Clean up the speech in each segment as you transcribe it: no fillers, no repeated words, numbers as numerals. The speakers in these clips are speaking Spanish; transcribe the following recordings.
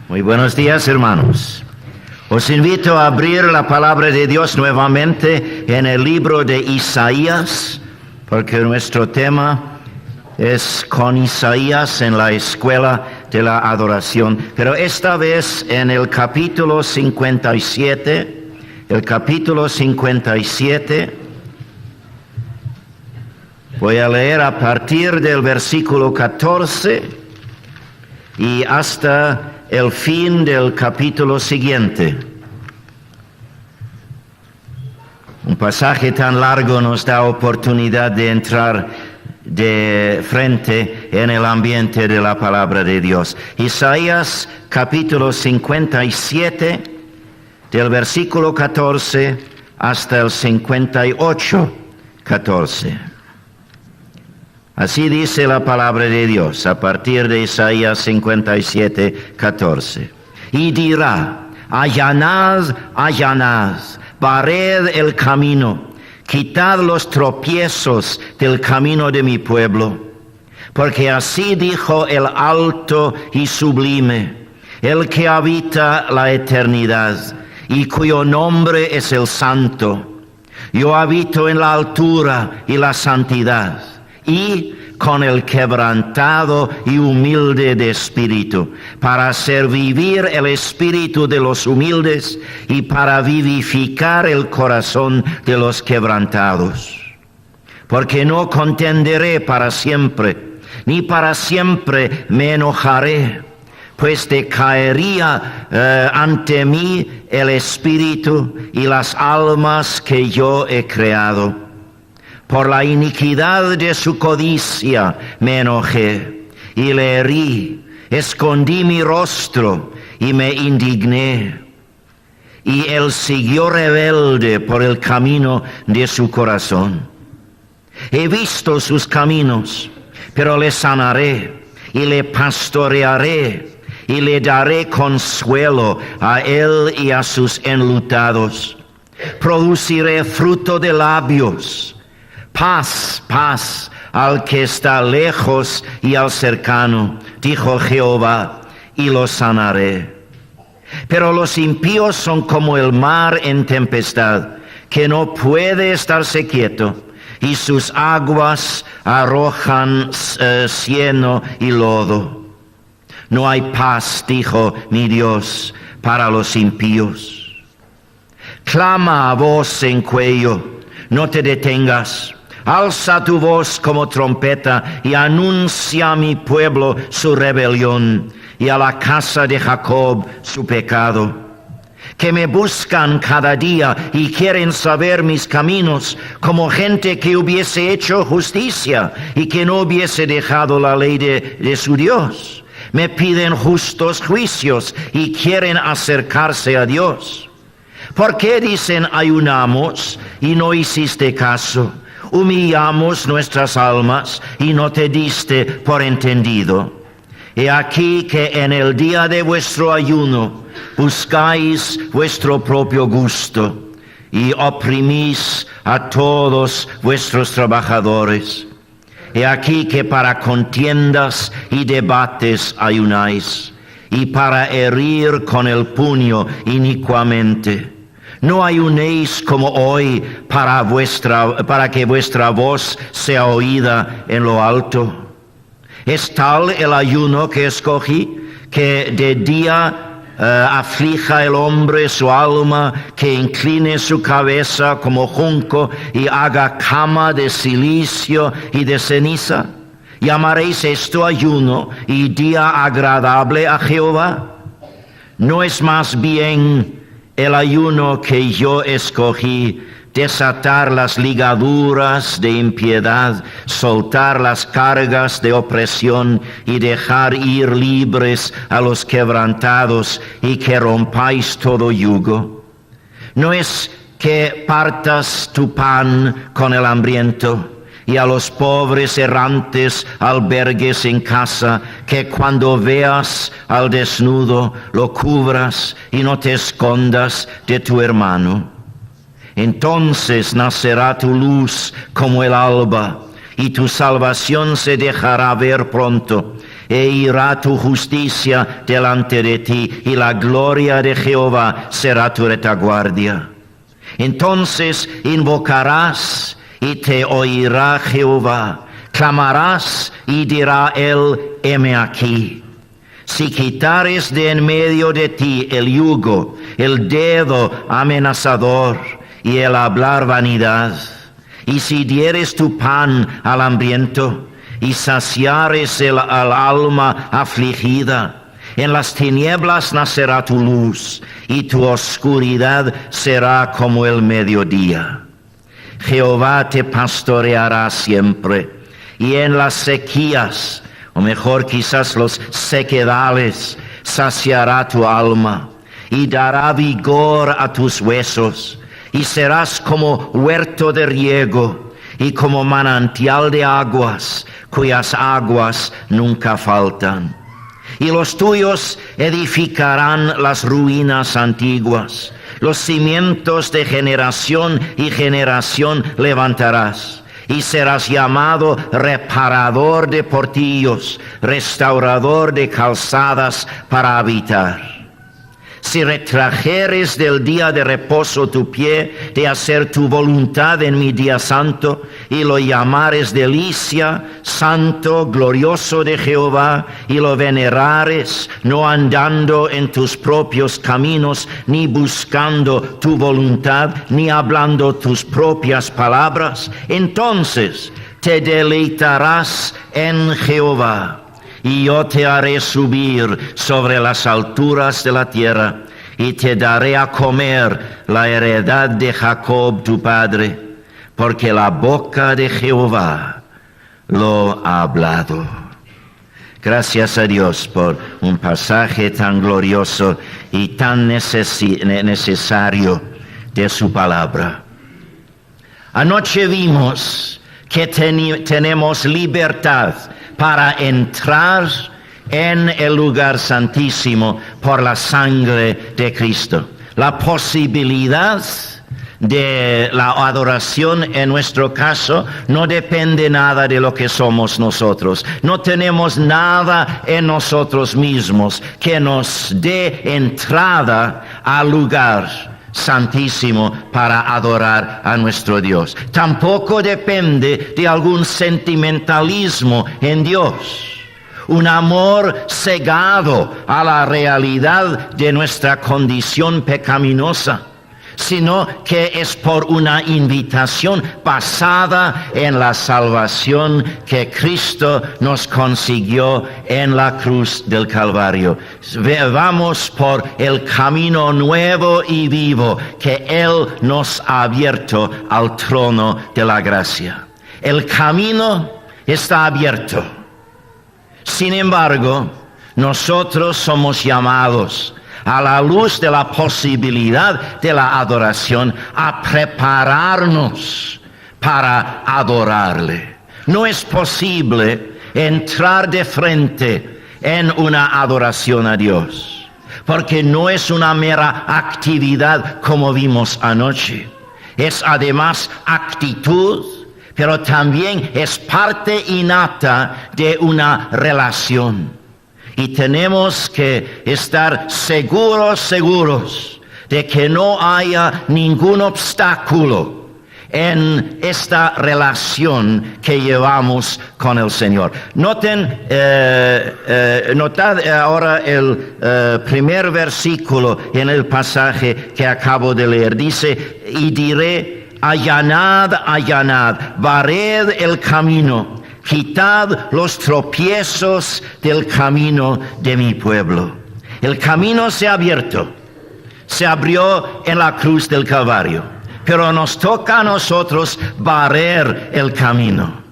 Muy buenos días, hermanos. Os invito a abrir la palabra de Dios nuevamente en el libro de Isaías, porque nuestro tema es con Isaías en la escuela de la adoración. Pero esta vez en el capítulo 57, voy a leer a partir del versículo 14 y hasta el fin del capítulo siguiente. Un pasaje tan largo nos da oportunidad de entrar de frente en el ambiente de la palabra de Dios. Isaías capítulo 57, del versículo 14 hasta el 58, 14. Así dice la palabra de Dios a partir de Isaías 57, 14. Y dirá: allanad, allanad, barred el camino, quitad los tropiezos del camino de mi pueblo. Porque así dijo el alto y sublime, el que habita la eternidad, y cuyo nombre es el Santo. Yo habito en la altura y la santidad, y con el quebrantado y humilde de espíritu, para hacer vivir el espíritu de los humildes y para vivificar el corazón de los quebrantados. Porque no contenderé para siempre, ni para siempre me enojaré, pues decaería ante mí el espíritu y las almas que yo he creado. Por la iniquidad de su codicia me enojé y le herí, escondí mi rostro y me indigné. Y él siguió rebelde por el camino de su corazón. He visto sus caminos, pero le sanaré y le pastorearé y le daré consuelo a él y a sus enlutados. Produciré fruto de labios. Paz, paz al que está lejos y al cercano, dijo Jehová, y lo sanaré. Pero los impíos son como el mar en tempestad, que no puede estarse quieto, y sus aguas arrojan cieno y lodo. No hay paz, dijo mi Dios, para los impíos. Clama a voz en cuello, no te detengas. Alza tu voz como trompeta y anuncia a mi pueblo su rebelión y a la casa de Jacob su pecado. Que me buscan cada día y quieren saber mis caminos, como gente que hubiese hecho justicia y que no hubiese dejado la ley de su Dios. Me piden justos juicios y quieren acercarse a Dios. ¿Por qué dicen ayunamos y no hiciste caso? Humillamos nuestras almas y no te diste por entendido. He aquí que en el día de vuestro ayuno buscáis vuestro propio gusto y oprimís a todos vuestros trabajadores. He aquí que para contiendas y debates ayunáis, y para herir con el puño inicuamente. No ayunéis como hoy para que vuestra voz sea oída en lo alto. Es tal el ayuno que escogí, que de día aflija el hombre su alma, que incline su cabeza como junco y haga cama de silicio y de ceniza. ¿Llamaréis esto ayuno y día agradable a Jehová? ¿No es más bien el ayuno que yo escogí, desatar las ligaduras de impiedad, soltar las cargas de opresión y dejar ir libres a los quebrantados y que rompáis todo yugo? ¿No es que partas tu pan con el hambriento y a los pobres errantes albergues en casa, que cuando veas al desnudo lo cubras y no te escondas de tu hermano? Entonces nacerá tu luz como el alba, y tu salvación se dejará ver pronto, e irá tu justicia delante de ti, y la gloria de Jehová será tu retaguardia. Entonces invocarás y te oirá Jehová, clamarás y dirá él, heme aquí. Si quitares de en medio de ti el yugo, el dedo amenazador y el hablar vanidad, y si dieres tu pan al hambriento y saciares al alma afligida, en las tinieblas nacerá tu luz y tu oscuridad será como el mediodía. Jehová te pastoreará siempre, y en las sequías, o mejor quizás los sequedales, saciará tu alma y dará vigor a tus huesos, y serás como huerto de riego y como manantial de aguas, cuyas aguas nunca faltan. Y los tuyos edificarán las ruinas antiguas, los cimientos de generación y generación levantarás. Y serás llamado reparador de portillos, restaurador de calzadas para habitar. Si retrajeres del día de reposo tu pie, de hacer tu voluntad en mi día santo, y lo llamares delicia, santo, glorioso de Jehová, y lo venerares, no andando en tus propios caminos, ni buscando tu voluntad, ni hablando tus propias palabras, entonces te deleitarás en Jehová. Y yo te haré subir sobre las alturas de la tierra, y te daré a comer la heredad de Jacob tu padre, porque la boca de Jehová lo ha hablado. Gracias a Dios por un pasaje tan glorioso y tan necesario de su palabra. Anoche vimos que tenemos libertad para entrar en el lugar santísimo por la sangre de Cristo. La posibilidad de la adoración en nuestro caso no depende nada de lo que somos nosotros. No tenemos nada en nosotros mismos que nos dé entrada al lugar santísimo para adorar a nuestro Dios. Tampoco depende de algún sentimentalismo en Dios, un amor cegado a la realidad de nuestra condición pecaminosa, sino que es por una invitación basada en la salvación que Cristo nos consiguió en la cruz del Calvario. Vamos por el camino nuevo y vivo que Él nos ha abierto al trono de la gracia. El camino está abierto. Sin embargo, nosotros somos llamados a la luz de la posibilidad de la adoración, a prepararnos para adorarle. No es posible entrar de frente en una adoración a Dios, porque no es una mera actividad como vimos anoche. Es además actitud, pero también es parte innata de una relación. Y tenemos que estar seguros de que no haya ningún obstáculo en esta relación que llevamos con el Señor. Notad ahora el primer versículo en el pasaje que acabo de leer. Dice, y diré, allanad, barred el camino, quitad los tropiezos del camino de mi pueblo. El camino se ha abierto, se abrió en la cruz del Calvario, pero nos toca a nosotros barrer el camino.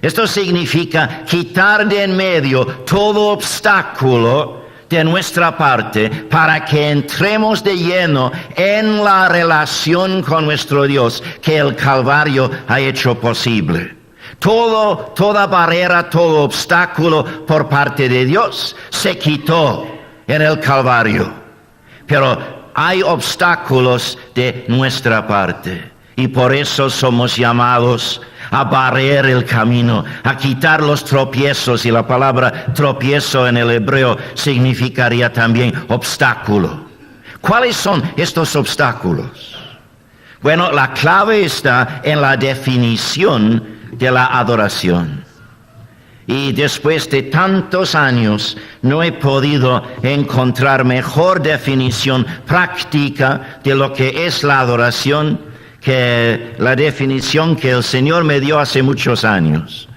Esto significa quitar de en medio todo obstáculo de nuestra parte para que entremos de lleno en la relación con nuestro Dios que el Calvario ha hecho posible. Toda barrera, todo obstáculo por parte de Dios se quitó en el Calvario. Pero hay obstáculos de nuestra parte. Y por eso somos llamados a barrer el camino, a quitar los tropiezos, y la palabra tropiezo en el hebreo significaría también obstáculo. ¿Cuáles son estos obstáculos? Bueno, la clave está en la definición de la adoración. Y después de tantos años no he podido encontrar mejor definición práctica de lo que es la adoración que la definición que el Señor me dio hace muchos años.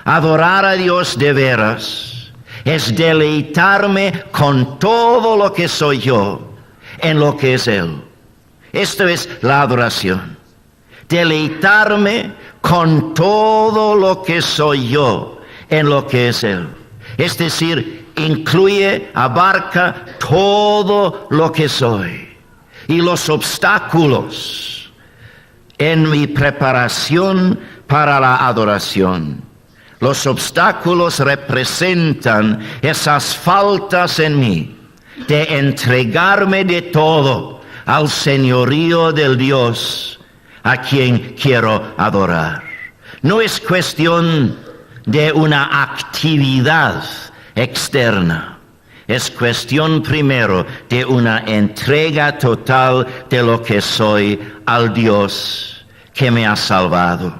Adorar a Dios de veras es deleitarme con todo lo que soy yo en lo que es Él. Esto es la adoración. Deleitarme con todo lo que soy yo en lo que es Él. Es decir, incluye, abarca todo lo que soy. Y los obstáculos en mi preparación para la adoración. Los obstáculos representan esas faltas en mí de entregarme de todo al señorío del Dios a quien quiero adorar. No es cuestión de una actividad externa. Es cuestión primero de una entrega total de lo que soy al Dios que me ha salvado.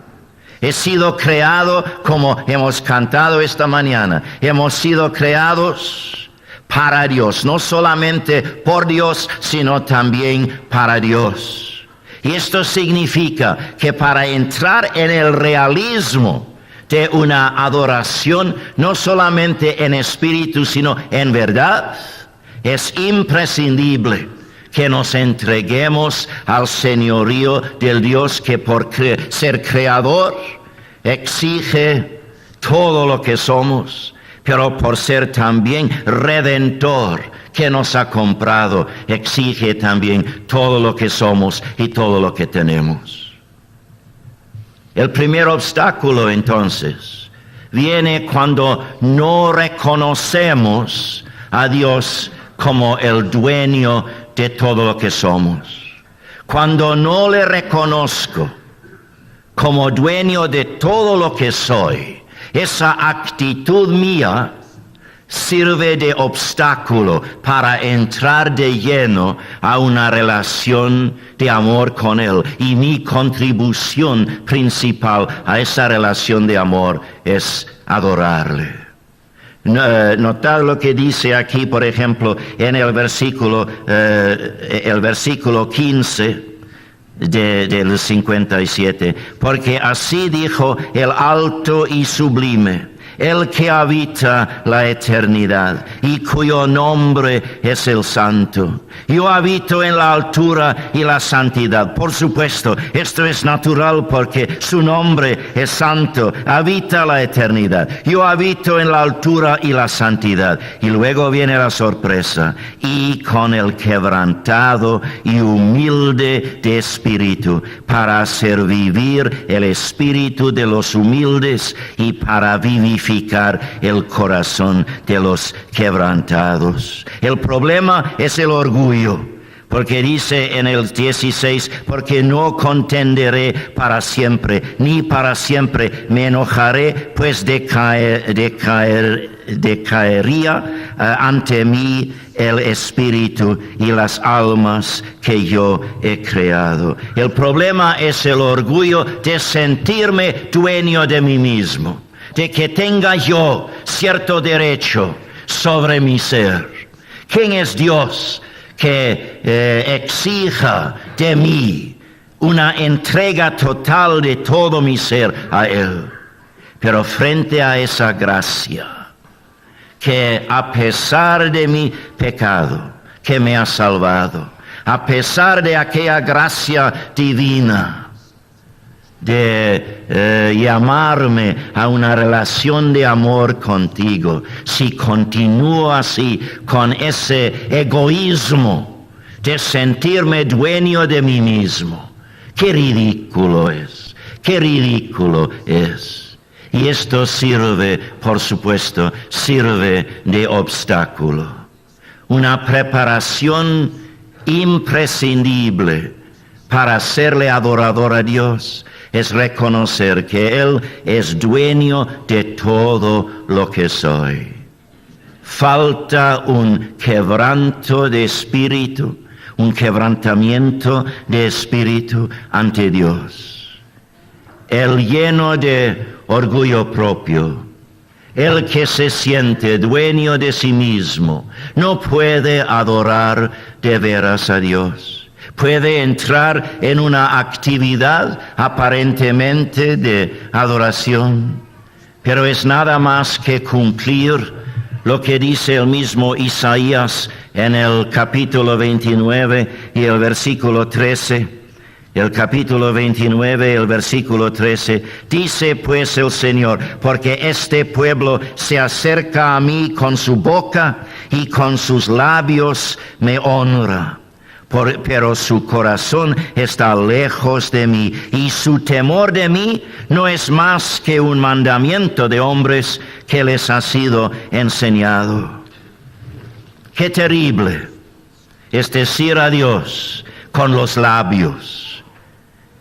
He sido creado, como hemos cantado esta mañana, hemos sido creados para Dios, no solamente por Dios, sino también para Dios. Y esto significa que para entrar en el realismo de una adoración, no solamente en espíritu, sino en verdad, es imprescindible que nos entreguemos al señorío del Dios que por ser creador exige todo lo que somos, pero por ser también redentor que nos ha comprado, exige también todo lo que somos y todo lo que tenemos. El primer obstáculo, entonces, viene cuando no reconocemos a Dios como el dueño de todo lo que somos. Cuando no le reconozco como dueño de todo lo que soy, esa actitud mía sirve de obstáculo para entrar de lleno a una relación de amor con Él. Y mi contribución principal a esa relación de amor es adorarle. Notad lo que dice aquí, por ejemplo, en el versículo 15 del 57. Porque así dijo el alto y sublime, el que habita la eternidad y cuyo nombre es el Santo. Yo habito en la altura y la santidad. Por supuesto, esto es natural porque su nombre es santo. Habita la eternidad. Yo habito en la altura y la santidad. Y luego viene la sorpresa. Y con el quebrantado y humilde de espíritu, para hacer vivir el espíritu de los humildes y para vivificar el corazón de los quebrantados. El problema es el orgullo, porque dice en el 16, porque no contenderé para siempre, ni para siempre me enojaré, pues decaería ante mí el espíritu y las almas que yo he creado. El problema es el orgullo de sentirme dueño de mí mismo, de que tenga yo cierto derecho sobre mi ser. ¿Quién es Dios que exija de mí una entrega total de todo mi ser a Él? Pero frente a esa gracia, que a pesar de mi pecado, que me ha salvado, a pesar de aquella gracia divina, de llamarme a una relación de amor contigo, si continúo así, con ese egoísmo de sentirme dueño de mí mismo, qué ridículo es, qué ridículo es. Y esto sirve, por supuesto, sirve de obstáculo. Una preparación imprescindible para hacerle adorador a Dios es reconocer que Él es dueño de todo lo que soy. Falta un quebranto de espíritu, un quebrantamiento de espíritu ante Dios. El lleno de orgullo propio, el que se siente dueño de sí mismo, no puede adorar de veras a Dios. Puede entrar en una actividad aparentemente de adoración, pero es nada más que cumplir lo que dice el mismo Isaías en el capítulo 29 y el versículo 13. El capítulo 29, el versículo 13, dice pues el Señor, porque este pueblo se acerca a mí con su boca y con sus labios me honra. Pero su corazón está lejos de mí, y su temor de mí no es más que un mandamiento de hombres que les ha sido enseñado. Qué terrible es decir a Dios con los labios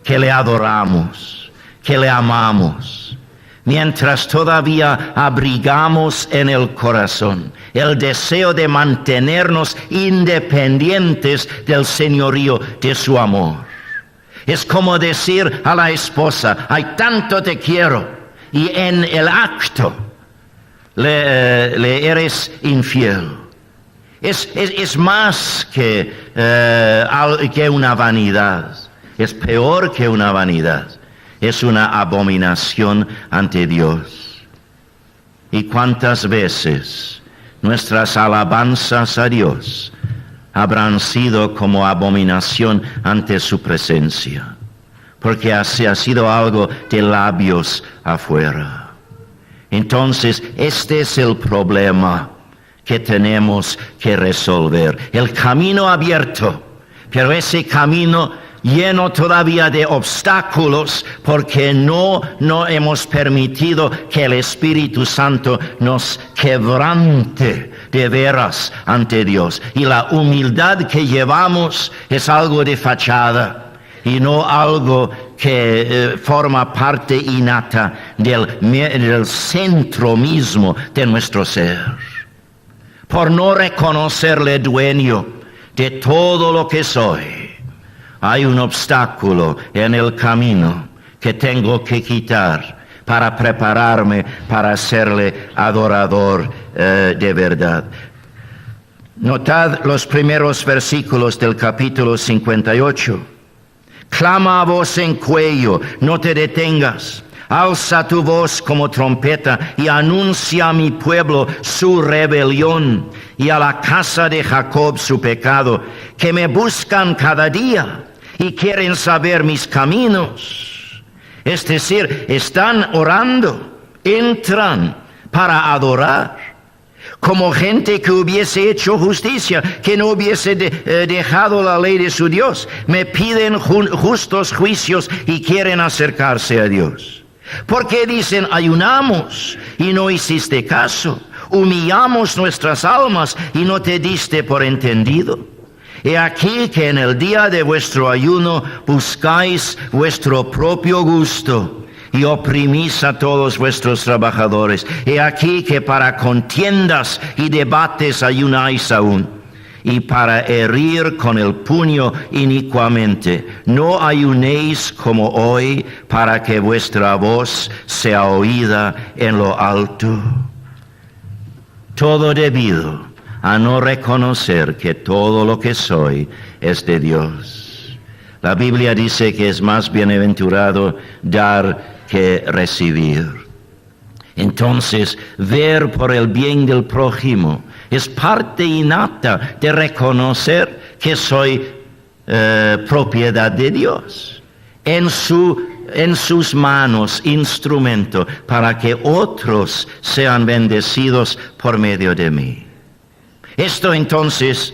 que le adoramos, que le amamos, mientras todavía abrigamos en el corazón el deseo de mantenernos independientes del señorío de su amor. Es como decir a la esposa, ay, tanto te quiero, y en el acto le eres infiel. Es más que una vanidad, es peor que una vanidad, es una abominación ante Dios. ¿Y cuántas veces nuestras alabanzas a Dios habrán sido como abominación ante su presencia? Porque así ha sido algo de labios afuera. Entonces, este es el problema que tenemos que resolver. El camino abierto, pero ese camino lleno todavía de obstáculos, porque no hemos permitido que el Espíritu Santo nos quebrante de veras ante Dios. Y la humildad que llevamos es algo de fachada y no algo que forma parte innata del centro mismo de nuestro ser. Por no reconocerle dueño de todo lo que soy, hay un obstáculo en el camino que tengo que quitar para prepararme para serle adorador de verdad. Notad los primeros versículos del capítulo 58. Clama a voz en cuello, no te detengas. Alza tu voz como trompeta y anuncia a mi pueblo su rebelión y a la casa de Jacob su pecado, que me buscan cada día y quieren saber mis caminos. Es decir, están orando, entran para adorar, como gente que hubiese hecho justicia, que no hubiese dejado la ley de su Dios. Me piden justos juicios y quieren acercarse a Dios. Porque dicen, ayunamos y no hiciste caso, humillamos nuestras almas y no te diste por entendido. He aquí que en el día de vuestro ayuno buscáis vuestro propio gusto y oprimís a todos vuestros trabajadores. He aquí que para contiendas y debates ayunáis aún, y para herir con el puño inicuamente. No ayunéis como hoy, para que vuestra voz sea oída en lo alto. Todo debido a no reconocer que todo lo que soy es de Dios. La Biblia dice que es más bienaventurado dar que recibir. Entonces, ver por el bien del prójimo es parte innata de reconocer que soy propiedad de Dios. En sus manos, instrumento para que otros sean bendecidos por medio de mí. Esto entonces,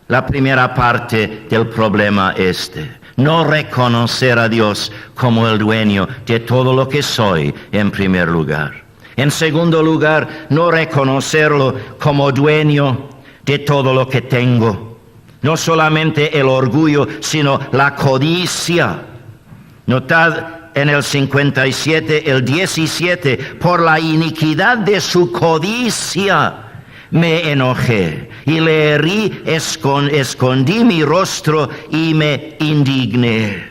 la primera parte del problema no reconocer a Dios como el dueño de todo lo que soy en primer lugar. En segundo lugar, no reconocerlo como dueño de todo lo que tengo. No solamente el orgullo, sino la codicia. Notad en el 57, el 17, por la iniquidad de su codicia me enojé y le herí, escondí mi rostro y me indigné.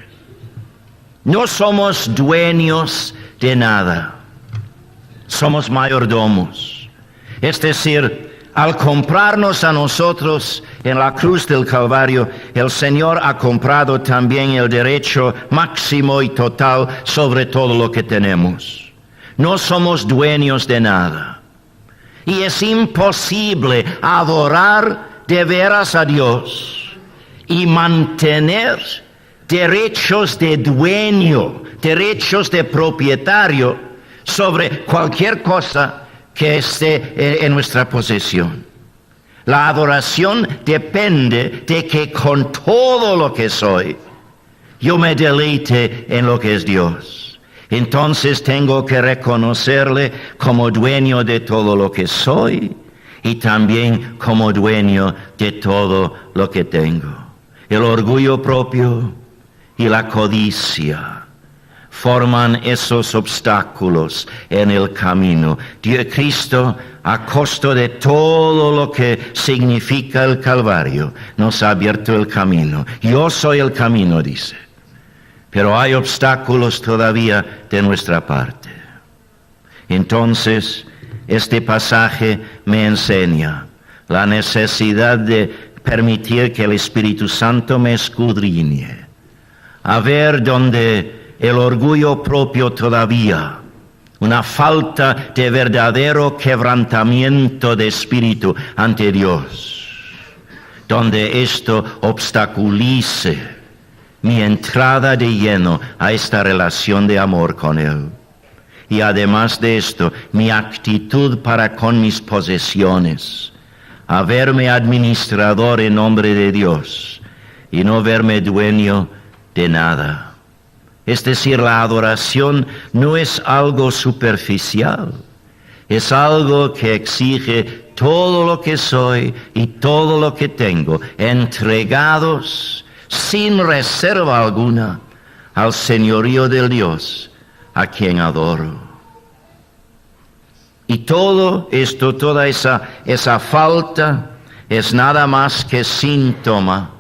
No somos dueños de nada, somos mayordomos. Es decir, al comprarnos a nosotros en la cruz del Calvario, el Señor ha comprado también el derecho máximo y total sobre todo lo que tenemos. No somos dueños de nada. Y es imposible adorar de veras a Dios y mantener derechos de dueño, derechos de propietario sobre cualquier cosa que esté en nuestra posesión. La adoración depende de que con todo lo que soy, yo me deleite en lo que es Dios. Entonces tengo que reconocerle como dueño de todo lo que soy y también como dueño de todo lo que tengo. El orgullo propio y la codicia forman esos obstáculos en el camino. Cristo, a costo de todo lo que significa el Calvario, nos ha abierto el camino. Yo soy el camino, dice. Pero hay obstáculos todavía de nuestra parte. Entonces, este pasaje me enseña la necesidad de permitir que el Espíritu Santo me escudriñe, a ver dónde el orgullo propio todavía, una falta de verdadero quebrantamiento de espíritu ante Dios, donde esto obstaculice mi entrada de lleno a esta relación de amor con Él. Y además de esto, mi actitud para con mis posesiones, a verme administrador en nombre de Dios y no verme dueño de nada. Es decir, la adoración no es algo superficial, es algo que exige todo lo que soy y todo lo que tengo, entregados sin reserva alguna al señorío del Dios a quien adoro. Y todo esto, toda esa falta es nada más que síntoma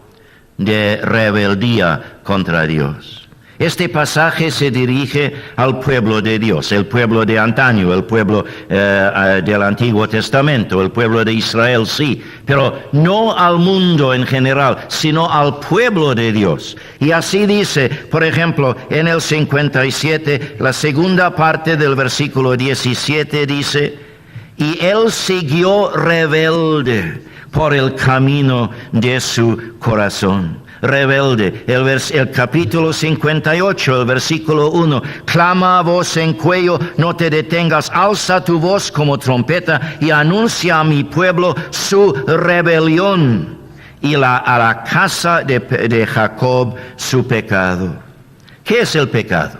de rebeldía contra Dios. Este pasaje se dirige al pueblo de Dios, el pueblo de antaño, el pueblo del Antiguo Testamento, el pueblo de Israel, sí, pero no al mundo en general, sino al pueblo de Dios. Y así dice, por ejemplo, en el 57, la segunda parte del versículo 17 dice, y él siguió rebelde por el camino de su corazón. Rebelde, el capítulo 58, el versículo 1, clama a voz en cuello, no te detengas, alza tu voz como trompeta y anuncia a mi pueblo su rebelión y a la casa de Jacob su pecado. ¿Qué es el pecado?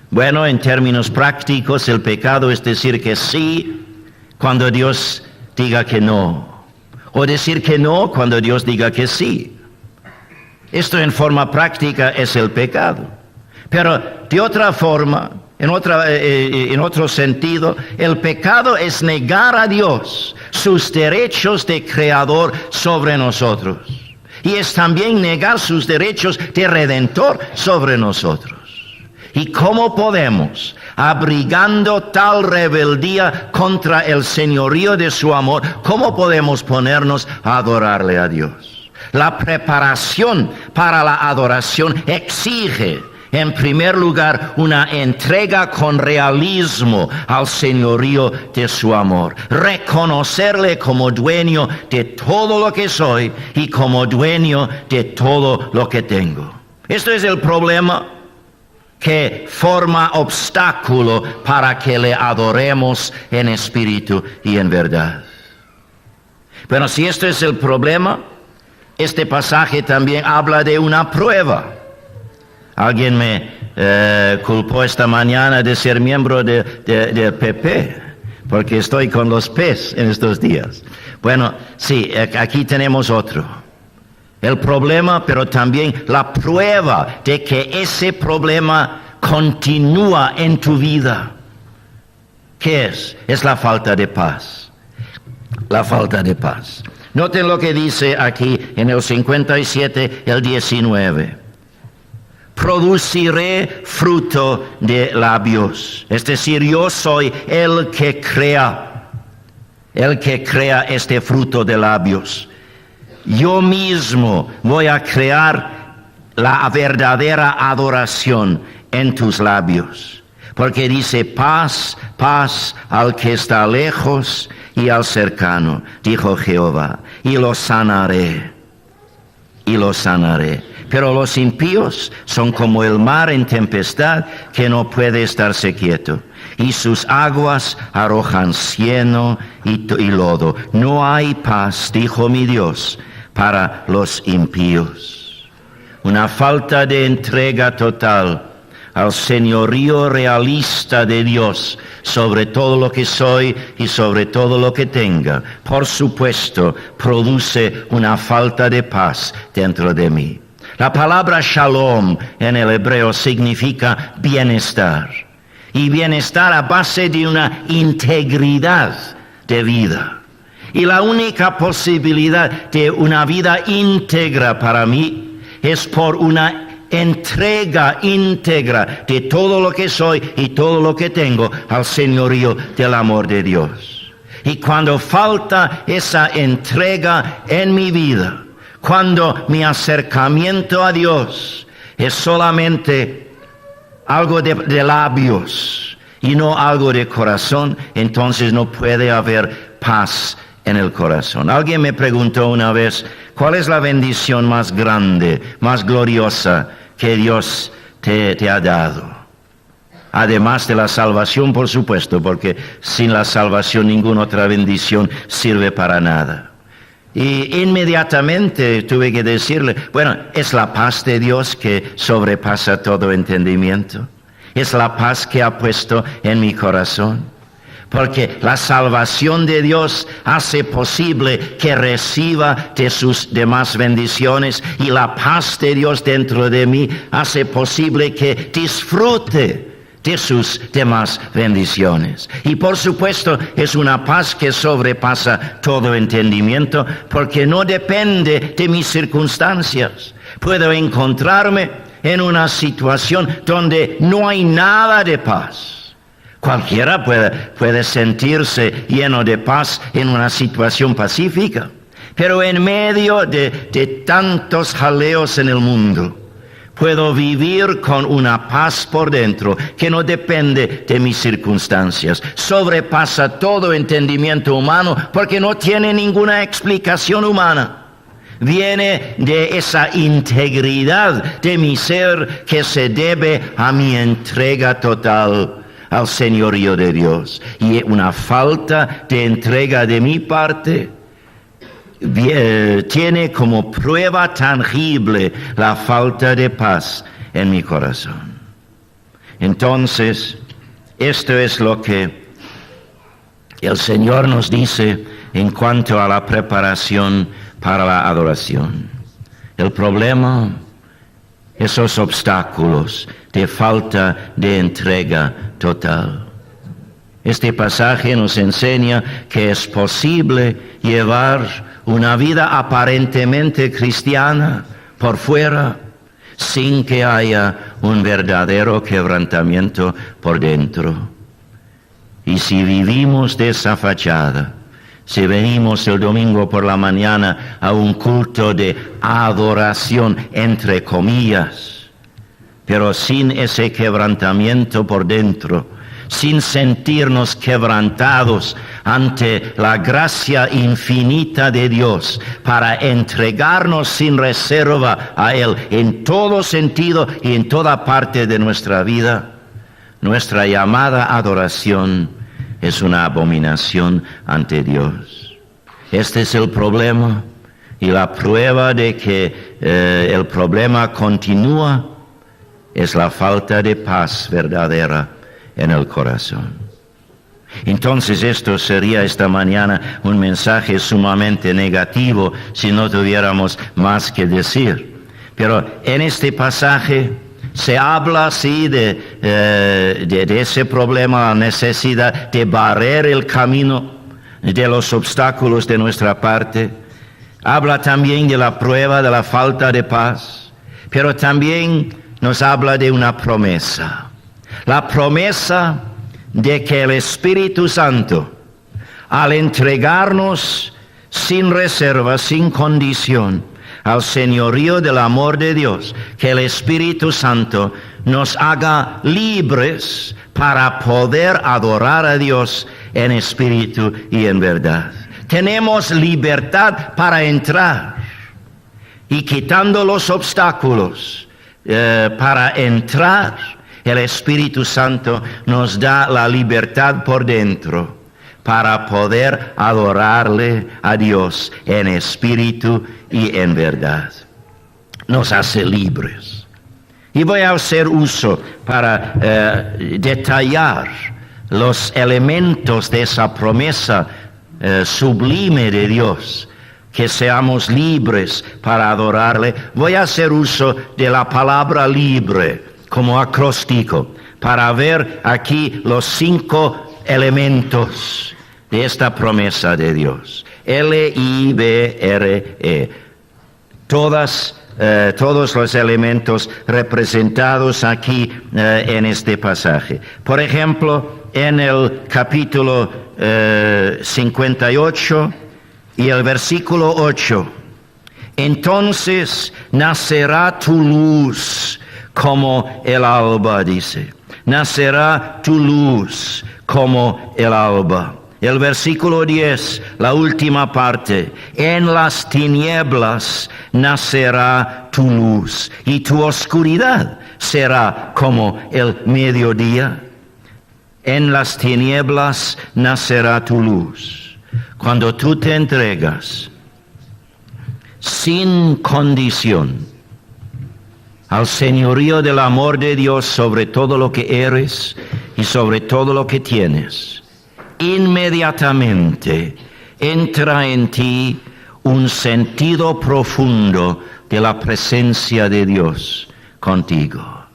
Bueno, en términos prácticos, el pecado es decir que sí cuando Dios diga que no, o decir que no cuando Dios diga que sí. Esto en forma práctica es el pecado. Pero de otra forma, en otro sentido, el pecado es negar a Dios sus derechos de creador sobre nosotros. Y es también negar sus derechos de redentor sobre nosotros. ¿Y cómo podemos, abrigando tal rebeldía contra el señorío de su amor, cómo podemos ponernos a adorarle a Dios? La preparación para la adoración exige, en primer lugar, una entrega con realismo al señorío de su amor. Reconocerle como dueño de todo lo que soy y como dueño de todo lo que tengo. Esto es el problema que forma obstáculo para que le adoremos en espíritu y en verdad. Bueno, si esto es el problema, este pasaje también habla de una prueba. Alguien me culpó esta mañana de ser miembro de PP, porque estoy con los P's en estos días. Bueno, sí, aquí tenemos otro. El problema, pero también la prueba de que ese problema continúa en tu vida. ¿Qué es? Es la falta de paz. La falta de paz. Noten lo que dice aquí en el 57, el 19. Produciré fruto de labios. Es decir, yo soy el que crea este fruto de labios. Yo mismo voy a crear la verdadera adoración en tus labios. Porque dice, paz, paz al que está lejos y al cercano, dijo Jehová, y lo sanaré. Y lo sanaré. Pero los impíos son como el mar en tempestad que no puede estarse quieto. Y sus aguas arrojan cieno y lodo. No hay paz, dijo mi Dios, para los impíos. Una falta de entrega total al señorío realista de Dios sobre todo lo que soy y sobre todo lo que tenga, por supuesto, produce una falta de paz dentro de mí. La palabra shalom en el hebreo significa bienestar, y bienestar a base de una integridad de vida. Y la única posibilidad de una vida íntegra para mí es por una entrega íntegra de todo lo que soy y todo lo que tengo al señorío del amor de Dios. Y cuando falta esa entrega en mi vida, cuando mi acercamiento a Dios es solamente algo de labios y no algo de corazón, entonces no puede haber paz en el corazón. Alguien me preguntó una vez, ¿cuál es la bendición más grande, más gloriosa que Dios te ha dado? Además de la salvación, por supuesto, porque sin la salvación ninguna otra bendición sirve para nada. Y inmediatamente tuve que decirle, bueno, es la paz de Dios que sobrepasa todo entendimiento. Es la paz que ha puesto en mi corazón. Porque la salvación de Dios hace posible que reciba de sus demás bendiciones, y la paz de Dios dentro de mí hace posible que disfrute de sus demás bendiciones. Y por supuesto es una paz que sobrepasa todo entendimiento, porque no depende de mis circunstancias. Puedo encontrarme en una situación donde no hay nada de paz. Cualquiera puede sentirse lleno de paz en una situación pacífica, pero en medio de tantos jaleos en el mundo, puedo vivir con una paz por dentro que no depende de mis circunstancias. Sobrepasa todo entendimiento humano porque no tiene ninguna explicación humana. Viene de esa integridad de mi ser que se debe a mi entrega total al señorío de Dios. Y una falta de entrega de mi parte tiene como prueba tangible la falta de paz en mi corazón. Entonces, esto es lo que el Señor nos dice en cuanto a la preparación para la adoración. El problema, esos obstáculos de falta de entrega total. Este pasaje nos enseña que es posible llevar una vida aparentemente cristiana por fuera, sin que haya un verdadero quebrantamiento por dentro. Y si vivimos de esa fachada, si venimos el domingo por la mañana a un culto de adoración, entre comillas, pero sin ese quebrantamiento por dentro, sin sentirnos quebrantados ante la gracia infinita de Dios para entregarnos sin reserva a Él en todo sentido y en toda parte de nuestra vida, nuestra llamada adoración es una abominación ante Dios. Este es el problema, y la prueba de que el problema continúa es la falta de paz verdadera en el corazón. Entonces esto sería esta mañana un mensaje sumamente negativo si no tuviéramos más que decir. Pero en este pasaje Se habla así de ese problema, la necesidad de barrer el camino de los obstáculos de nuestra parte. Habla también de la prueba de la falta de paz, pero también nos habla de una promesa. La promesa de que el Espíritu Santo, al entregarnos sin reserva, sin condición, al señorío del amor de Dios, que el Espíritu Santo nos haga libres para poder adorar a Dios en espíritu y en verdad. Tenemos libertad para entrar y quitando los obstáculos para entrar, el Espíritu Santo nos da la libertad por dentro para poder adorarle a Dios en espíritu y en verdad. Nos hace libres. Y voy a hacer uso para detallar los elementos de esa promesa sublime de Dios, que seamos libres para adorarle. Voy a hacer uso de la palabra libre como acróstico para ver aquí los 5 elementos de esta promesa de Dios. L-I-B-R-E. Todos los elementos representados aquí en este pasaje. Por ejemplo, en el capítulo 58 y el versículo 8. Entonces nacerá tu luz como el alba, dice. Nacerá tu luz como el alba. El versículo 10, la última parte. En las tinieblas nacerá tu luz y tu oscuridad será como el mediodía. En las tinieblas nacerá tu luz. Cuando tú te entregas sin condición al señorío del amor de Dios sobre todo lo que eres y sobre todo lo que tienes, inmediatamente entra en ti un sentido profundo de la presencia de Dios contigo.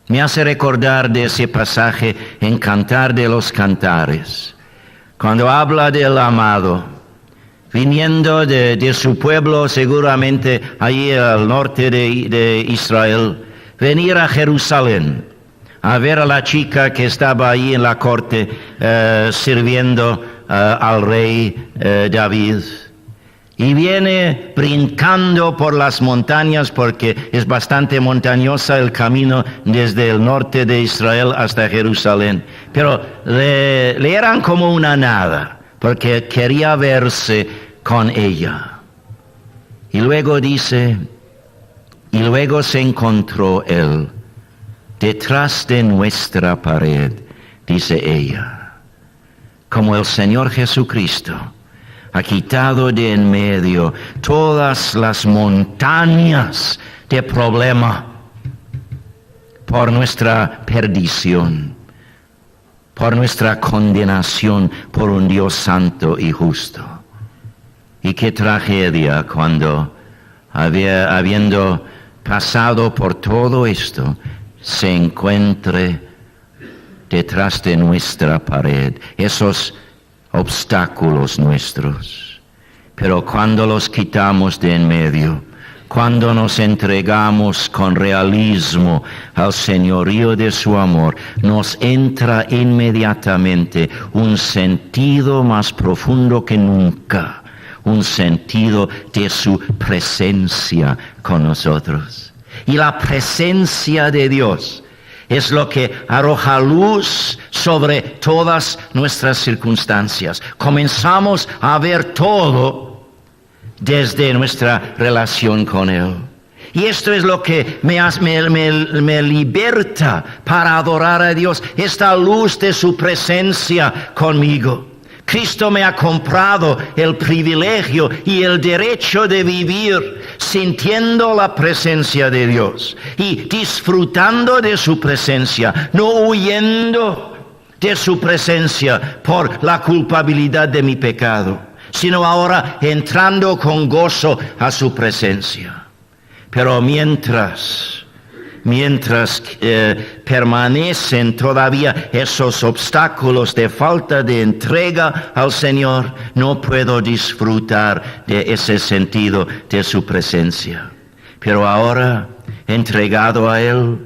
Me hace recordar de ese pasaje en Cantar de los Cantares, cuando habla del amado, viniendo de su pueblo, seguramente allí al norte de Israel, venir a Jerusalén, a ver a la chica que estaba ahí en la corte sirviendo al rey David. Y viene brincando por las montañas porque es bastante montañosa el camino desde el norte de Israel hasta Jerusalén. Pero le eran como una nada porque quería verse con ella. Y luego dice, y luego se encontró él detrás de nuestra pared, dice ella, como el Señor Jesucristo ha quitado de en medio todas las montañas de problema por nuestra perdición, por nuestra condenación por un Dios santo y justo. Y qué tragedia cuando, habiendo pasado por todo esto, se encuentre detrás de nuestra pared esos obstáculos nuestros. Pero cuando los quitamos de en medio, cuando nos entregamos con realismo al señorío de su amor, nos entra inmediatamente un sentido más profundo que nunca, un sentido de su presencia con nosotros. Y la presencia de Dios es lo que arroja luz sobre todas nuestras circunstancias. Comenzamos a ver todo desde nuestra relación con Él. Y esto es lo que me liberta para adorar a Dios, esta luz de su presencia conmigo. Cristo me ha comprado el privilegio y el derecho de vivir sintiendo la presencia de Dios y disfrutando de su presencia, no huyendo de su presencia por la culpabilidad de mi pecado, sino ahora entrando con gozo a su presencia. Pero mientras mientras permanecen todavía esos obstáculos de falta de entrega al Señor, no puedo disfrutar de ese sentido de su presencia. Pero ahora, entregado a Él,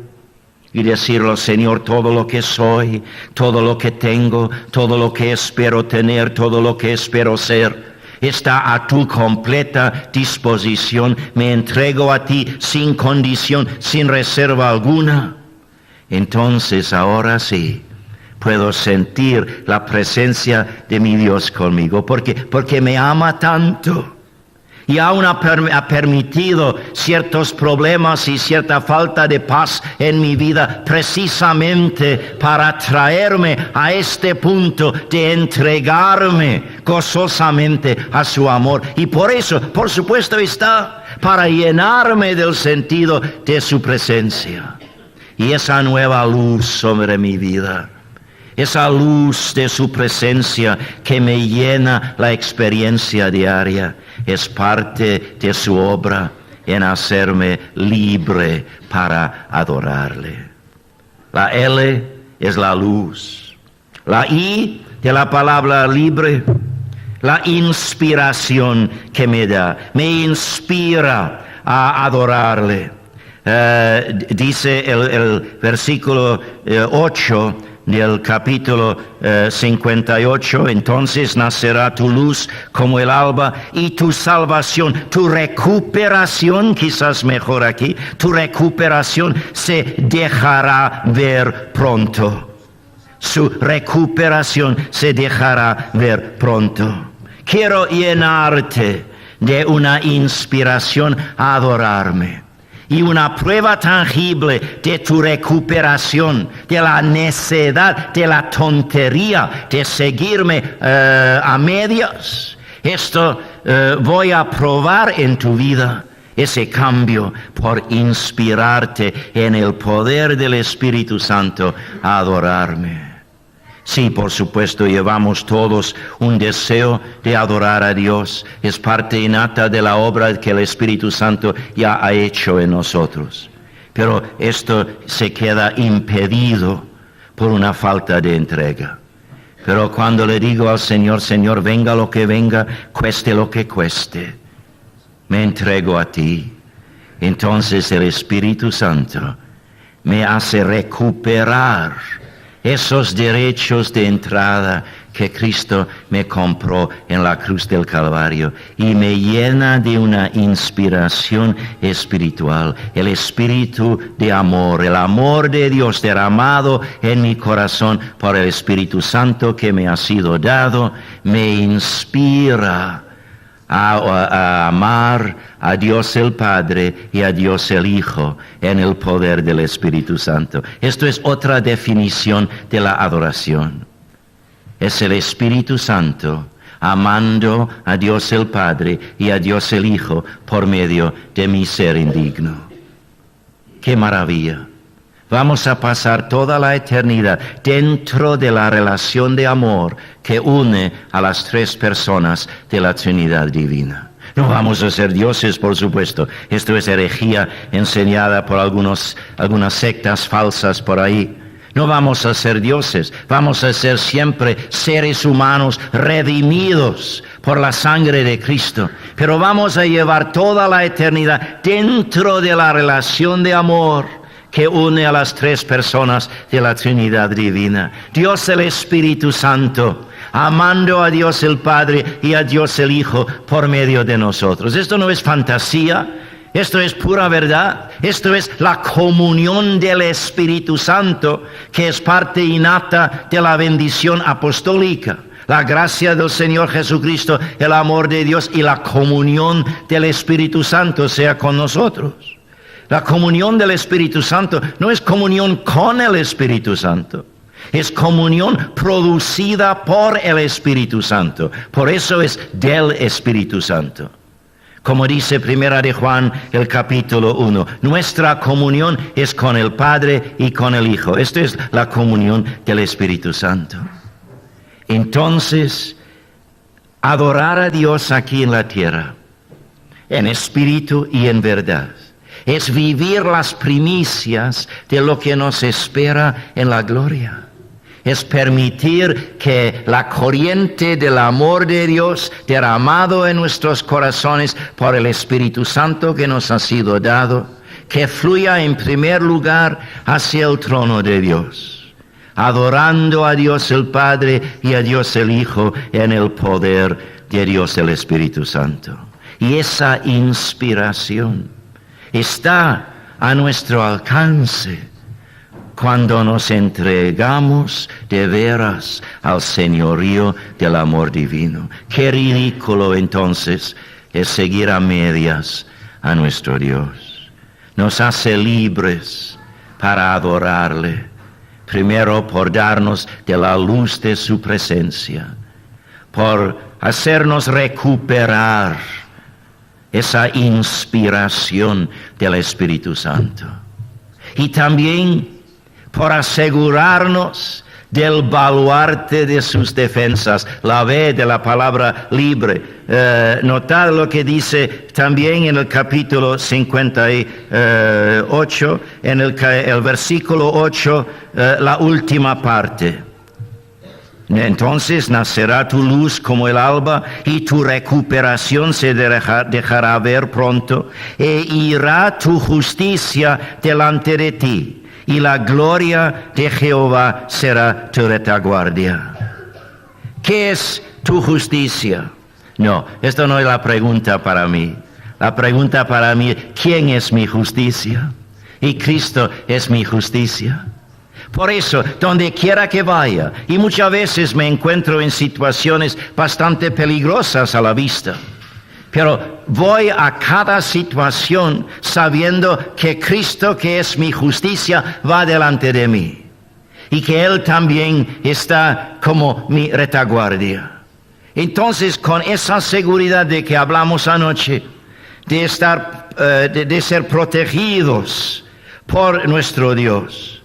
y decirle, Señor, todo lo que soy, todo lo que tengo, todo lo que espero tener, todo lo que espero ser, está a tu completa disposición. Me entrego a ti sin condición, sin reserva alguna. Entonces ahora sí puedo sentir la presencia de mi Dios conmigo, porque me ama tanto. Y aún ha permitido ciertos problemas y cierta falta de paz en mi vida precisamente para traerme a este punto de entregarme gozosamente a su amor. Y por eso, por supuesto, está para llenarme del sentido de su presencia. Y esa nueva luz sobre mi vida, esa luz de su presencia que me llena la experiencia diaria, es parte de su obra en hacerme libre para adorarle. La L es la luz. La I de la palabra libre, la inspiración que me da. Me inspira a adorarle. Dice el versículo 8 del capítulo 58, entonces nacerá tu luz como el alba y tu salvación, tu recuperación, quizás mejor aquí, tu recuperación se dejará ver pronto. Su recuperación se dejará ver pronto. Quiero llenarte de una inspiración a adorarme. Y una prueba tangible de tu recuperación, de la necedad, de la tontería, de seguirme a medias. Esto voy a probar en tu vida, ese cambio por inspirarte en el poder del Espíritu Santo a adorarme. Sí, por supuesto, llevamos todos un deseo de adorar a Dios. Es parte innata de la obra que el Espíritu Santo ya ha hecho en nosotros. Pero esto se queda impedido por una falta de entrega. Pero cuando le digo al Señor, Señor, venga lo que venga, cueste lo que cueste, me entrego a ti. Entonces el Espíritu Santo me hace recuperar esos derechos de entrada que Cristo me compró en la cruz del Calvario y me llena de una inspiración espiritual, el espíritu de amor, el amor de Dios derramado en mi corazón por el Espíritu Santo que me ha sido dado, me inspira a amar a Dios el Padre y a Dios el Hijo en el poder del Espíritu Santo. Esto es otra definición de la adoración. Es el Espíritu Santo amando a Dios el Padre y a Dios el Hijo por medio de mi ser indigno. ¡Qué maravilla! Vamos a pasar toda la eternidad dentro de la relación de amor que une a las tres personas de la Trinidad Divina. No vamos a ser dioses, por supuesto. Esto es herejía enseñada por algunas sectas falsas por ahí. No vamos a ser dioses, vamos a ser siempre seres humanos redimidos por la sangre de Cristo. Pero vamos a llevar toda la eternidad dentro de la relación de amor que une a las tres personas de la Trinidad Divina. Dios el Espíritu Santo, amando a Dios el Padre y a Dios el Hijo por medio de nosotros. Esto no es fantasía, esto es pura verdad, esto es la comunión del Espíritu Santo, que es parte innata de la bendición apostólica. La gracia del Señor Jesucristo, el amor de Dios y la comunión del Espíritu Santo sea con nosotros. La comunión del Espíritu Santo no es comunión con el Espíritu Santo, es comunión producida por el Espíritu Santo. Por eso es del Espíritu Santo. Como dice Primera de Juan, el capítulo 1, nuestra comunión es con el Padre y con el Hijo. Esto es la comunión del Espíritu Santo. Entonces, adorar a Dios aquí en la tierra, en espíritu y en verdad, es vivir las primicias de lo que nos espera en la gloria. Es permitir que la corriente del amor de Dios derramado en nuestros corazones por el Espíritu Santo que nos ha sido dado, que fluya en primer lugar hacia el trono de Dios, adorando a Dios el Padre y a Dios el Hijo en el poder de Dios el Espíritu Santo. Y esa inspiración está a nuestro alcance cuando nos entregamos de veras al señorío del amor divino. Qué ridículo entonces es seguir a medias a nuestro Dios. Nos hace libres para adorarle, primero por darnos de la luz de su presencia, por hacernos recuperar esa inspiración del Espíritu Santo. Y también por asegurarnos del baluarte de sus defensas, la B de la palabra libre. Notad lo que dice también en el capítulo 58, en el versículo 8, la última parte. Entonces nacerá tu luz como el alba y tu recuperación se dejará ver pronto, e irá tu justicia delante de ti. Y la gloria de Jehová será tu retaguardia. ¿Qué es tu justicia? No, esto no es la pregunta para mí. La pregunta para mí, ¿quién es mi justicia? Y Cristo es mi justicia. Por eso, donde quiera que vaya, y muchas veces me encuentro en situaciones bastante peligrosas a la vista, pero voy a cada situación sabiendo que Cristo, que es mi justicia, va delante de mí. Y que Él también está como mi retaguardia. Entonces, con esa seguridad de que hablamos anoche, de ser protegidos por nuestro Dios,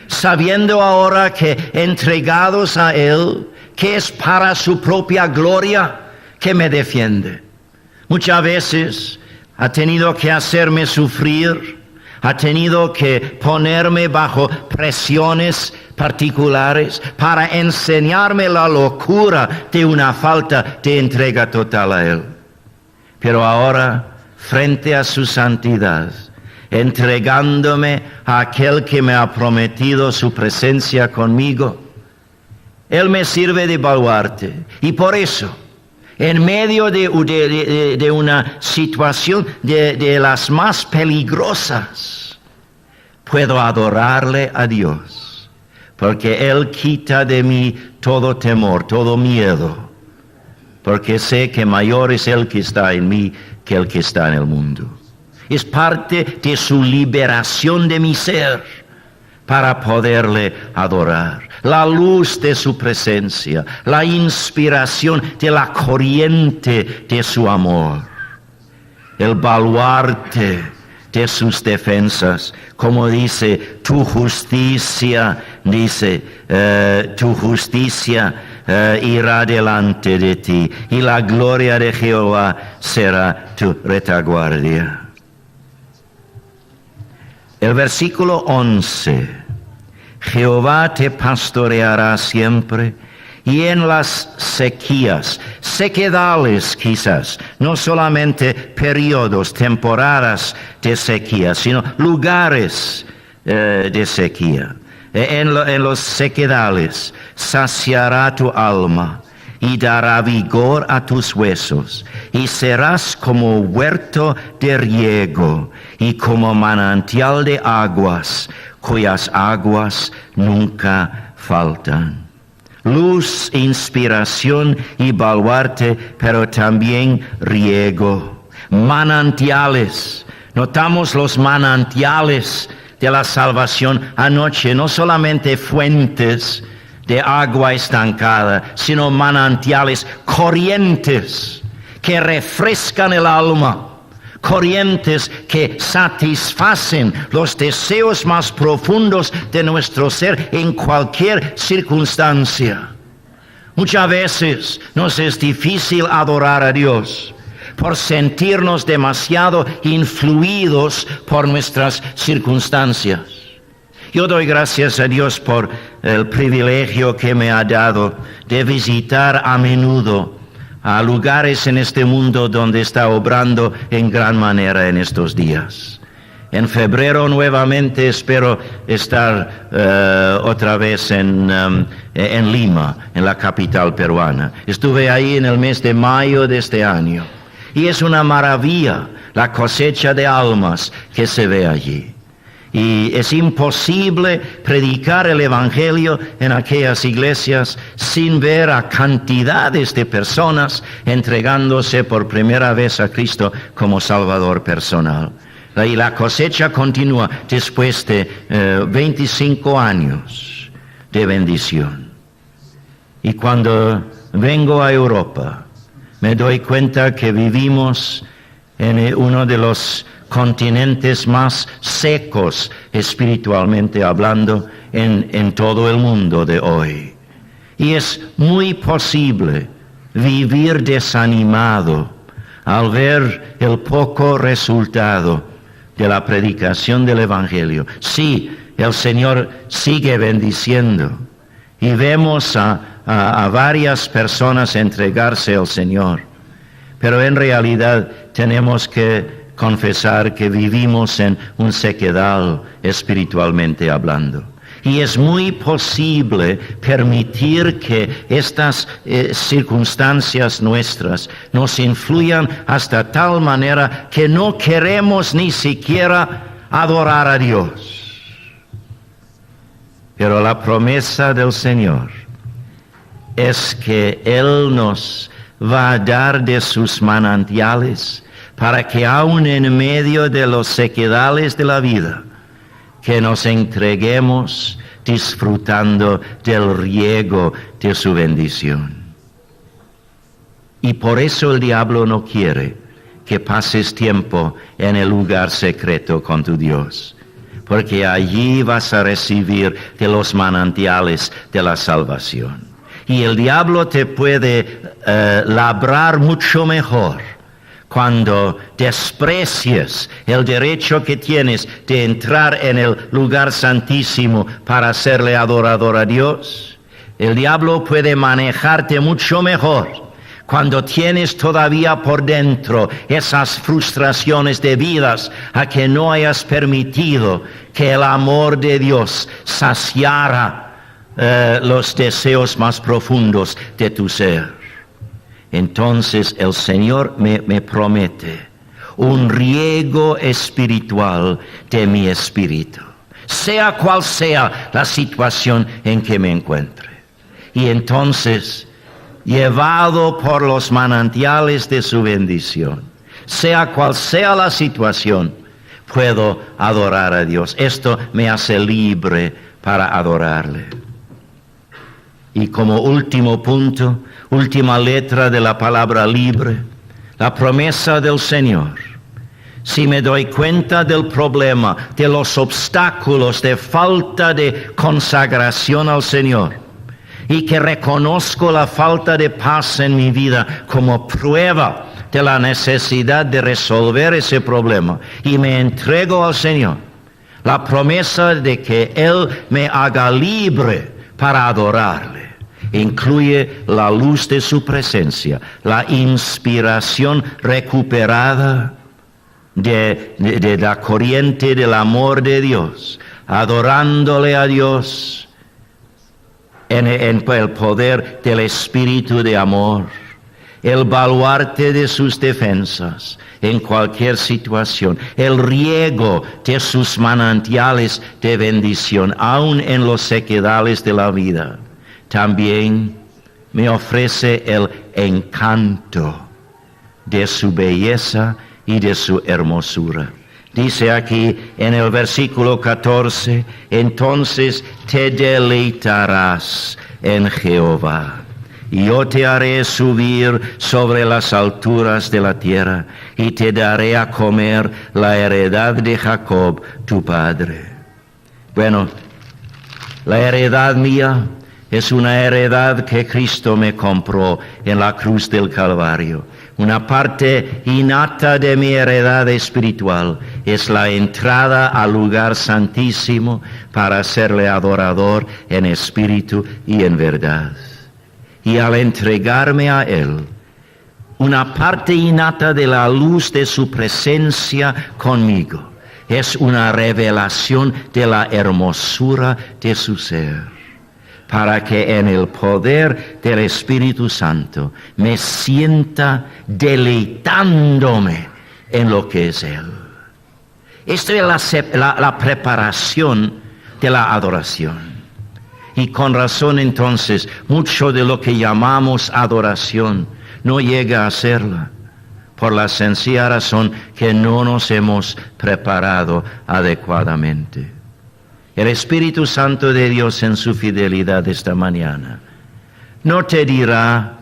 sabiendo ahora que entregados a Él, que es para su propia gloria, que me defiende. Muchas veces ha tenido que hacerme sufrir, ha tenido que ponerme bajo presiones particulares para enseñarme la locura de una falta de entrega total a Él. Pero ahora, frente a su santidad, entregándome a aquel que me ha prometido su presencia conmigo, Él me sirve de baluarte. Y por eso, en medio de una situación de las más peligrosas, puedo adorarle a Dios, porque Él quita de mí todo temor, todo miedo, porque sé que mayor es el que está en mí que el que está en el mundo. Es parte de su liberación de mi ser para poderle adorar. La luz de su presencia, la inspiración de la corriente de su amor, el baluarte de sus defensas, como dice, tu justicia, tu justicia irá delante de ti, y la gloria de Jehová será tu retaguardia. El versículo 11, Jehová te pastoreará siempre, y en las sequías, sequedales quizás, no solamente periodos, temporadas de sequía, sino lugares de sequía. En los sequedales saciará tu alma y dará vigor a tus huesos, y serás como huerto de riego y como manantial de aguas, cuyas aguas nunca faltan. Luz, inspiración y baluarte, pero también riego. Manantiales. Notamos los manantiales de la salvación anoche, no solamente fuentes de agua estancada, sino manantiales, corrientes que refrescan el alma, corrientes que satisfacen los deseos más profundos de nuestro ser en cualquier circunstancia. Muchas veces nos es difícil adorar a Dios, por sentirnos demasiado influidos por nuestras circunstancias. Yo doy gracias a Dios por el privilegio que me ha dado de visitar a menudo a lugares en este mundo donde está obrando en gran manera en estos días. En febrero nuevamente espero estar otra vez en Lima, en la capital peruana. Estuve ahí en el mes de mayo de este año. Y es una maravilla la cosecha de almas que se ve allí. Y es imposible predicar el Evangelio en aquellas iglesias sin ver a cantidades de personas entregándose por primera vez a Cristo como Salvador personal. Y la cosecha continúa después de 25 años de bendición. Y cuando vengo a Europa, me doy cuenta que vivimos en uno de los continentes más secos espiritualmente hablando en todo el mundo de hoy. Y es muy posible vivir desanimado al ver el poco resultado de la predicación del Evangelio. Sí, el Señor sigue bendiciendo y vemos a varias personas entregarse al Señor, pero en realidad tenemos que confesar que vivimos en un sequedal espiritualmente hablando. Y es muy posible permitir que estas circunstancias nuestras nos influyan hasta tal manera que no queremos ni siquiera adorar a Dios. Pero la promesa del Señor es que Él nos va a dar de sus manantiales para que aun en medio de los sequedales de la vida, que nos entreguemos disfrutando del riego de su bendición. Y por eso el diablo no quiere que pases tiempo en el lugar secreto con tu Dios, porque allí vas a recibir de los manantiales de la salvación. Y el diablo te puede labrar mucho mejor cuando desprecies el derecho que tienes de entrar en el lugar santísimo para hacerle adorador a Dios. El diablo puede manejarte mucho mejor cuando tienes todavía por dentro esas frustraciones debidas a que no hayas permitido que el amor de Dios saciara los deseos más profundos de tu ser. Entonces el Señor me promete un riego espiritual de mi espíritu, sea cual sea la situación en que me encuentre. Y entonces, llevado por los manantiales de su bendición, sea cual sea la situación, puedo adorar a Dios. Esto me hace libre para adorarle. Y como último punto, última letra de la palabra libre, la promesa del Señor. Si me doy cuenta del problema, de los obstáculos, de falta de consagración al Señor, y que reconozco la falta de paz en mi vida como prueba de la necesidad de resolver ese problema, y me entrego al Señor, la promesa de que Él me haga libre para adorarle incluye la luz de su presencia, la inspiración recuperada de la corriente del amor de Dios, adorándole a Dios en el poder del Espíritu de amor, el baluarte de sus defensas en cualquier situación, el riego de sus manantiales de bendición, aun en los sequedales de la vida. También me ofrece el encanto de su belleza y de su hermosura. Dice aquí en el versículo 14, entonces te deleitarás en Jehová, y yo te haré subir sobre las alturas de la tierra, y te daré a comer la heredad de Jacob, tu padre. Bueno, la heredad mía Es una heredad que Cristo me compró en la cruz del Calvario. Una parte innata de mi heredad espiritual es la entrada al lugar santísimo para serle adorador en espíritu y en verdad. Y al entregarme a Él, una parte innata de la luz de su presencia conmigo es una revelación de la hermosura de su ser, para que en el poder del Espíritu Santo me sienta deleitándome en lo que es Él. Esta es la preparación de la adoración. Y con razón entonces, mucho de lo que llamamos adoración no llega a serla, por la sencilla razón que no nos hemos preparado adecuadamente. El Espíritu Santo de Dios en su fidelidad esta mañana no te dirá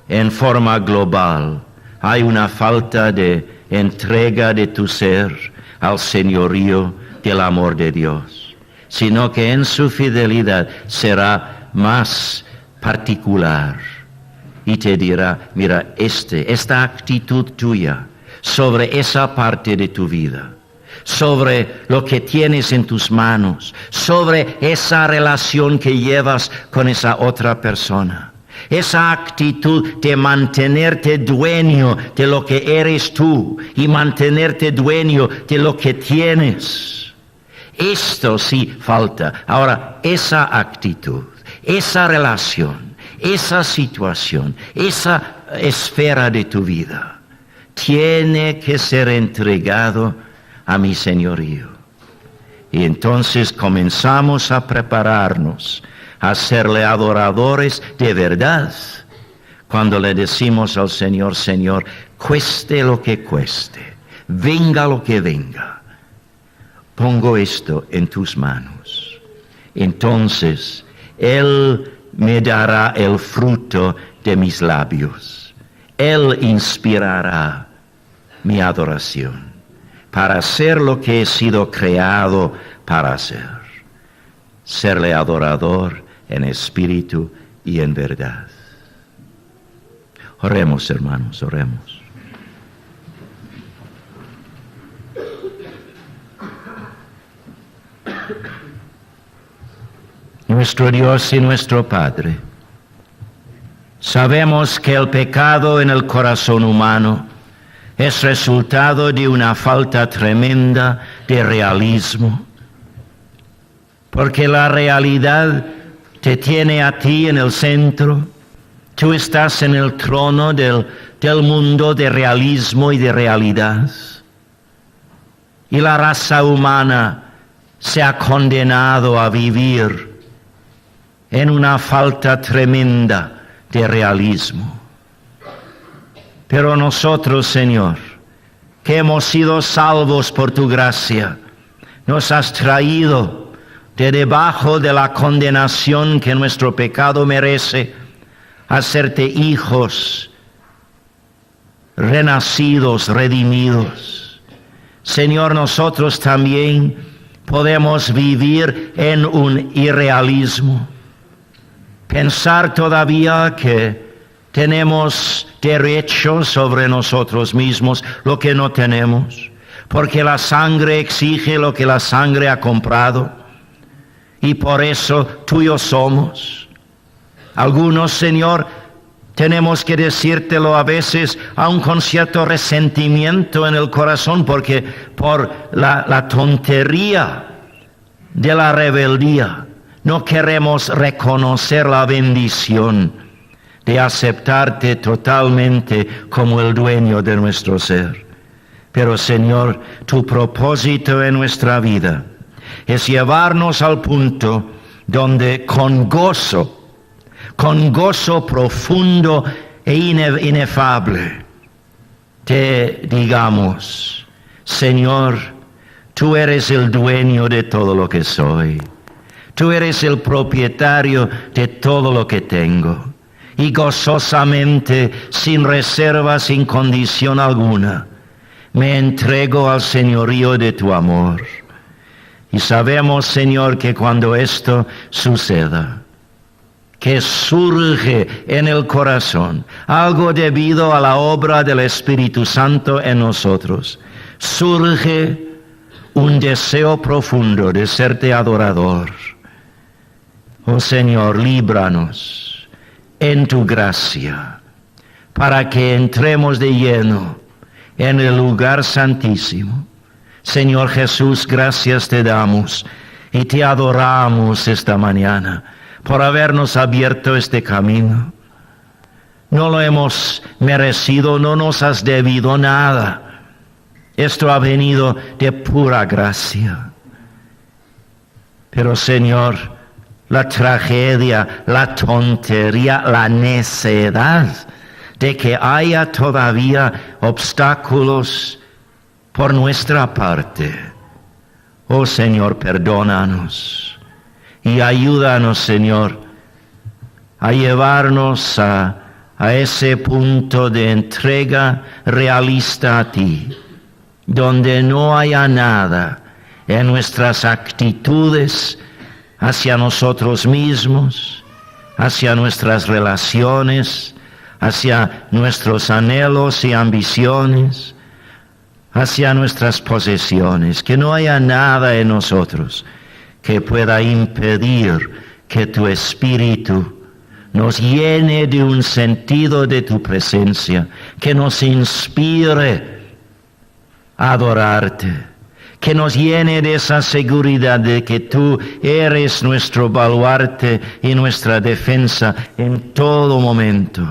en forma global, hay una falta de entrega de tu ser al señorío del amor de Dios, sino que en su fidelidad será más particular y te dirá, mira, esta actitud tuya sobre esa parte de tu vida, sobre lo que tienes en tus manos, sobre esa relación que llevas con esa otra persona, esa actitud de mantenerte dueño de lo que eres tú y mantenerte dueño de lo que tienes. Esto sí falta. Ahora, esa actitud, esa relación, esa situación, esa esfera de tu vida tiene que ser entregado a mi señorío. Y entonces comenzamos a prepararnos a serle adoradores de verdad cuando le decimos al Señor, Señor, cueste lo que cueste, venga lo que venga, pongo esto en tus manos. Entonces Él me dará el fruto de mis labios. Él inspirará mi adoración para hacer lo que he sido creado para hacer. Serle adorador en espíritu y en verdad. Oremos, hermanos, oremos. Nuestro Dios y nuestro Padre, sabemos que el pecado en el corazón humano es resultado de una falta tremenda de realismo, porque la realidad te tiene a ti en el centro, tú estás en el trono del mundo de realismo y de realidad, y la raza humana se ha condenado a vivir en una falta tremenda de realismo. Pero nosotros, Señor, que hemos sido salvos por tu gracia, nos has traído de debajo de la condenación que nuestro pecado merece, a hacerte hijos, renacidos, redimidos. Señor, nosotros también podemos vivir en un irrealismo, pensar todavía que tenemos derecho sobre nosotros mismos, lo que no tenemos, porque la sangre exige lo que la sangre ha comprado, y por eso tuyos somos. Algunos, Señor, tenemos que decírtelo a veces, aun con cierto resentimiento en el corazón, porque por la tontería de la rebeldía no queremos reconocer la bendición de aceptarte totalmente como el dueño de nuestro ser. Pero, Señor, tu propósito en nuestra vida es llevarnos al punto donde con gozo profundo e inefable, te digamos, Señor, tú eres el dueño de todo lo que soy. Tú eres el propietario de todo lo que tengo. Y gozosamente, sin reserva, sin condición alguna, me entrego al señorío de tu amor. Y sabemos, Señor, que cuando esto suceda, que surge en el corazón, algo debido a la obra del Espíritu Santo en nosotros. Surge un deseo profundo de serte adorador. Oh Señor, líbranos en tu gracia, para que entremos de lleno en el lugar santísimo. Señor Jesús, gracias te damos y te adoramos esta mañana por habernos abierto este camino. No lo hemos merecido, no nos has debido nada. Esto ha venido de pura gracia. Pero Señor, la tragedia, la tontería, la necedad de que haya todavía obstáculos por nuestra parte. Oh Señor, perdónanos y ayúdanos, Señor, a llevarnos a ese punto de entrega realista a ti, donde no haya nada en nuestras actitudes hacia nosotros mismos, hacia nuestras relaciones, hacia nuestros anhelos y ambiciones, hacia nuestras posesiones, que no haya nada en nosotros que pueda impedir que tu Espíritu nos llene de un sentido de tu presencia, que nos inspire a adorarte, que nos llene de esa seguridad de que tú eres nuestro baluarte y nuestra defensa en todo momento,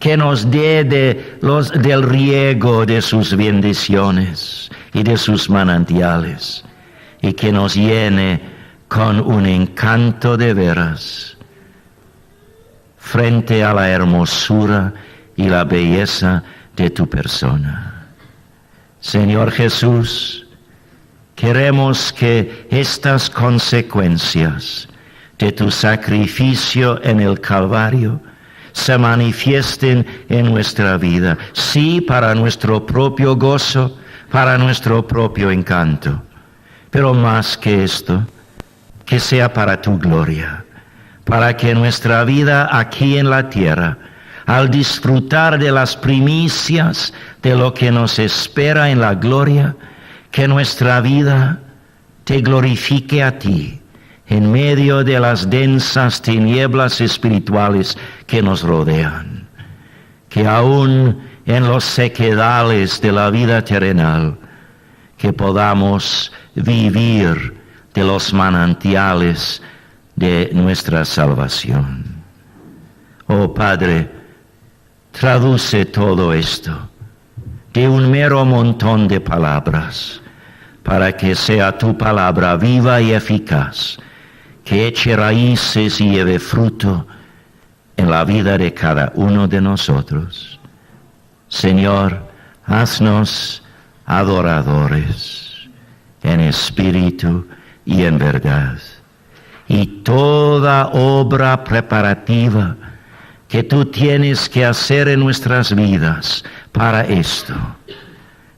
que nos dé del riego de sus bendiciones y de sus manantiales, y que nos llene con un encanto de veras frente a la hermosura y la belleza de tu persona. Señor Jesús, queremos que estas consecuencias de tu sacrificio en el Calvario se manifiesten en nuestra vida, sí, para nuestro propio gozo, para nuestro propio encanto, pero más que esto, que sea para tu gloria, para que nuestra vida aquí en la tierra, al disfrutar de las primicias de lo que nos espera en la gloria, que nuestra vida te glorifique a ti en medio de las densas tinieblas espirituales que nos rodean, que aún en los sequedales de la vida terrenal, que podamos vivir de los manantiales de nuestra salvación. Oh Padre, traduce todo esto de un mero montón de palabras, para que sea tu palabra viva y eficaz, que eche raíces y lleve fruto en la vida de cada uno de nosotros. Señor, haznos adoradores en espíritu y en verdad. Y toda obra preparativa que tú tienes que hacer en nuestras vidas para esto,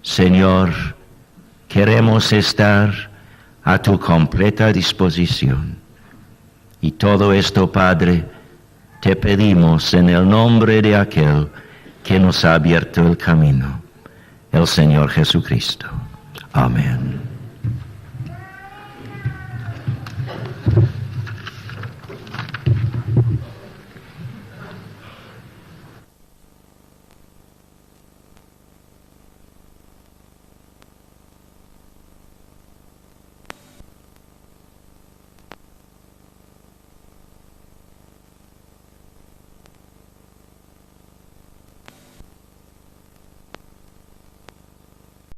Señor, queremos estar a tu completa disposición. Y todo esto, Padre, te pedimos en el nombre de aquel que nos ha abierto el camino, el Señor Jesucristo. Amén.